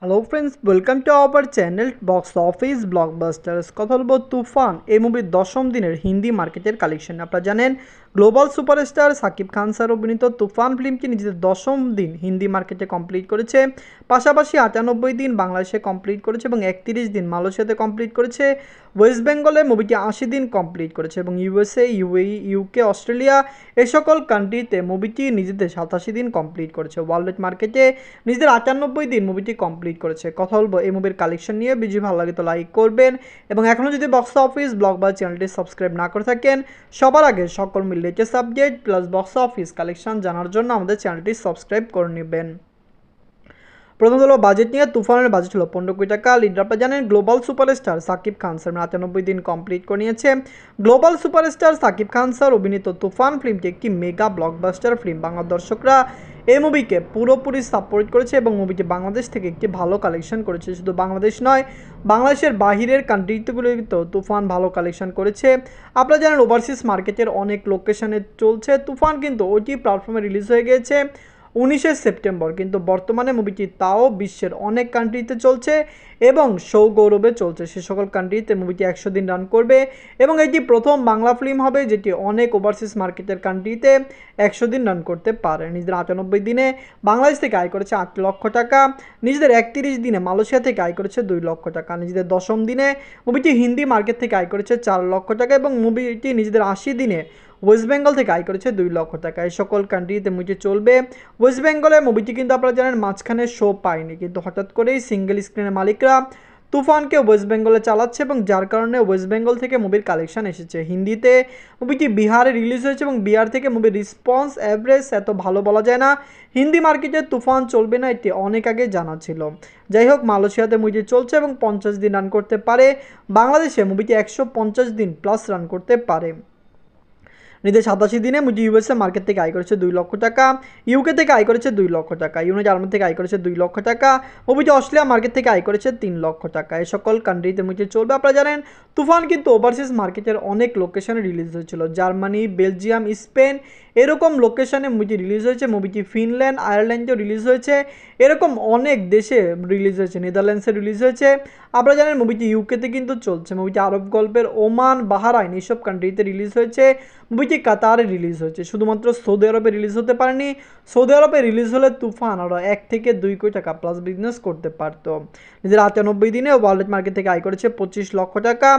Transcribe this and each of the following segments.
Hello friends, welcome to our channel box office blockbusters. কথা বলবো তুফান এই মুভির দশম দিনের হিন্দি মার্কেটের কালেকশন। আপনারা জানেন global superstar Shakib Khan sir অভিনীত তুফান ফিল্মটি নিজেদের দশম দিন হিন্দি মার্কেটে কমপ্লিট করেছে, পাশাপাশি 98 দিন বাংলাদেশে কমপ্লিট করেছে এবং 31 দিন মালয়েশিয়াতে কমপ্লিট করেছে। ওয়েস্ট বেঙ্গলে মুভিটি 80 দিন কমপ্লিট করেছে এবং ইউএসএ, ইউএই, ইউকে, অস্ট্রেলিয়া এই সকল কান্ট্রিতে মুভিটি নিজেদের 87 দিন কমপ্লিট করেছে। ওয়ার্ল্ড মার্কেটে নিজেদের 98 দিন মুভিটি কমপ্লিট করেছে। কথা বলবো এই মুভির কালেকশন নিয়ে। ভিডিও ভালো লাগে তো লাইক করবেন এবং এখনও যদি বক্স অফিস ব্লকবাস্টার চ্যানেলটি সাবস্ক্রাইব না করে থাকেন, সবার আগে সকল latest update plus box office collection জানার জন্য আমাদের চ্যানেলটি সাবস্ক্রাইব করে নেবেন। প্রথম হলো বাজেট নিয়ে। তুফানের বাজেট হলো 15 কোটি টাকা। লিডার আপনারা জানেন global superstar Shakib Khan sir 98 দিন কমপ্লিট করে নিয়েছে। Global superstar Shakib Khan sir অভিনীত তুফান ফিল্মটি একটি মেগা ব্লকবাস্টার ফিল্ম। বাংলা দর্শকরা এই মুভিকে পুরোপুরি সাপোর্ট করেছে এবং মুভিটি বাংলাদেশ থেকে একটি ভালো কালেকশন করেছে। শুধু বাংলাদেশ নয়, বাংলাদেশের বাহিরের কান্ট্রিগুলিতেও তুফান ভালো কালেকশন করেছে। আপনারা জানেন ওভারসিজ মার্কেটের অনেক লোকেশনে চলছে তুফান, কিন্তু ওটি প্ল্যাটফর্মে রিলিজ হয়ে গিয়েছে 19শে সেপ্টেম্বর, কিন্তু বর্তমানে মুভিটি তাও বিশ্বের অনেক কান্ট্রিতে চলছে এবং সৌগৌরবে চলছে। সে সকল কান্ট্রিতে মুভিটি 100 দিন রান করবে এবং এটি প্রথম বাংলা ফিল্ম হবে যেটি অনেক ওভারসিজ মার্কেটের কান্ট্রিতে 100 দিন রান করতে পারে। নিজেদের 98 দিনে বাংলাদেশ থেকে আয় করেছে 8 লক্ষ টাকা, নিজেদের 31 দিনে মালয়েশিয়া থেকে আয় করেছে 2 লক্ষ টাকা, নিজেদের দশম দিনে মুভিটি হিন্দি মার্কেট থেকে আয় করেছে 4 লক্ষ টাকা এবং মুভিটি নিজেদের 80 দিনে ওয়েস্ট বেঙ্গল থেকে আয় করেছে 2 লক্ষ টাকা। এই সকল কান্ট্রিতে মুভিটি চলবে। ওয়েস্ট বেঙ্গলে মুভিটি কিন্তু আপনারা জানেন মাঝখানে শো পায়নি, কিন্তু হঠাৎ করেই সিঙ্গেল স্ক্রিনের মালিকরা তুফানকে ওয়েস্ট বেঙ্গলে চালাচ্ছে এবং যার কারণে ওয়েস্ট বেঙ্গল থেকে মুভির কালেকশন এসেছে। হিন্দিতে মুভিটি বিহারে রিলিজ হয়েছে এবং বিহার থেকে মুভির রেসপন্স অ্যাভারেজ এত ভালো বলা যায় না। হিন্দি মার্কেটে তুফান চলবে না এটি অনেক আগে জানা ছিল। যাই হোক, মালয়েশিয়াতে মুভিটি চলছে এবং 50 দিন রান করতে পারে। বাংলাদেশে মুভিটি 150 দিন প্লাস রান করতে পারে। নিজের 87 দিনে মুভি ইউএসএ মার্কেট থেকে আয় করেছে 2 লক্ষ টাকা, ইউকে থেকে আয় করেছে 2 লক্ষ টাকা, ইউনাইটেড আরব থেকে আয় করেছে 2 লক্ষ টাকা, মুভিটি অস্ট্রেলিয়া মার্কেট থেকে আয় করেছে 3 লক্ষ টাকা। এই সকল কান্ট্রিতে মুভি চলবে। আপনারা জানেন তুফান কিন্তু ওভারসিজ মার্কেটের অনেক লোকেশনে রিলিজ হয়েছিল, জার্মানি, বেলজিয়াম, স্পেন এরকম লোকেশনে মুভিটি রিলিজ হয়েছে। মুভিটি ফিনল্যান্ড, আয়ারল্যান্ডেও রিলিজ হয়েছে, এরকম অনেক দেশে রিলিজ হয়েছে, নেদারল্যান্ডসে রিলিজ হয়েছে। আপনারা জানেন মুভিটি ইউকেতে কিন্তু চলছে। মুভিটি আরব গল্পের ওমান, বাহারাইন এইসব কান্ট্রিতে রিলিজ হয়েছে। মুভিটি কাতারে রিলিজ হয়েছে, শুধুমাত্র সৌদি আরবে রিলিজ হতে পারেনি। সৌদি আরবে রিলিজ হলে তুফান আরও 1 থেকে 2 কোটি টাকা প্লাস বিজনেস করতে পারতো। নিজের 98 দিনে ওয়ার্ল্ড মার্কেট থেকে আয় করেছে 25 লক্ষ টাকা।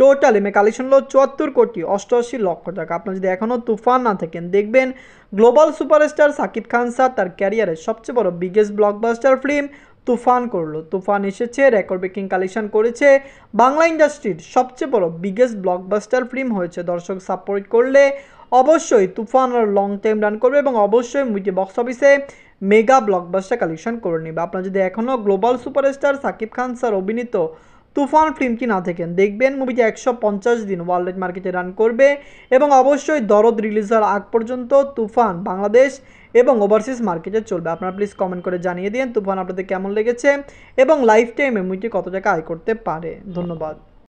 টোটাল এমএ কালেকশন হলো 74 কোটি 88 লক্ষ টাকা। আপনারা যদি এখনও তুফান না থাকেন, দেখবেন global superstar Shakib Khan sir তার ক্যারিয়ারের সবচেয়ে বড় বিগেস্ট ব্লকবাস্টার ফিল্ম তুফান করলো। তুফান এসেছে, রেকর্ড ব্রেকিং কালেকশন করেছে, বাংলা ইন্ডাস্ট্রির সবচেয়ে বড় বিগেস্ট ব্লকবাস্টার ফিল্ম হয়েছে। দর্শক সাপোর্ট করলে অবশ্যই তুফান আর লং টাইম রান করবে এবং অবশ্যই মুভিটি বক্স অফিসে মেগা ব্লকবাস্টার কালেকশন করে নেবে। আপনারা যদি এখনও global superstar Shakib Khan sir অভিনীত তুফান ফিল্মটি না থাকেন, দেখবেন মুভিটি 150 দিন ওয়ার্ল্ড মার্কেটে রান করবে এবং অবশ্যই দরদ রিলিজ হওয়ার আগ পর্যন্ত তুফান বাংলাদেশ এবং ওভারসিজ মার্কেটে চলবে। আপনারা প্লিজ কমেন্ট করে জানিয়ে দিন তুফান আপনাদের কেমন লেগেছে এবং লাইফ টাইমে মুভিটি কত টাকা আয় করতে পারে। ধন্যবাদ।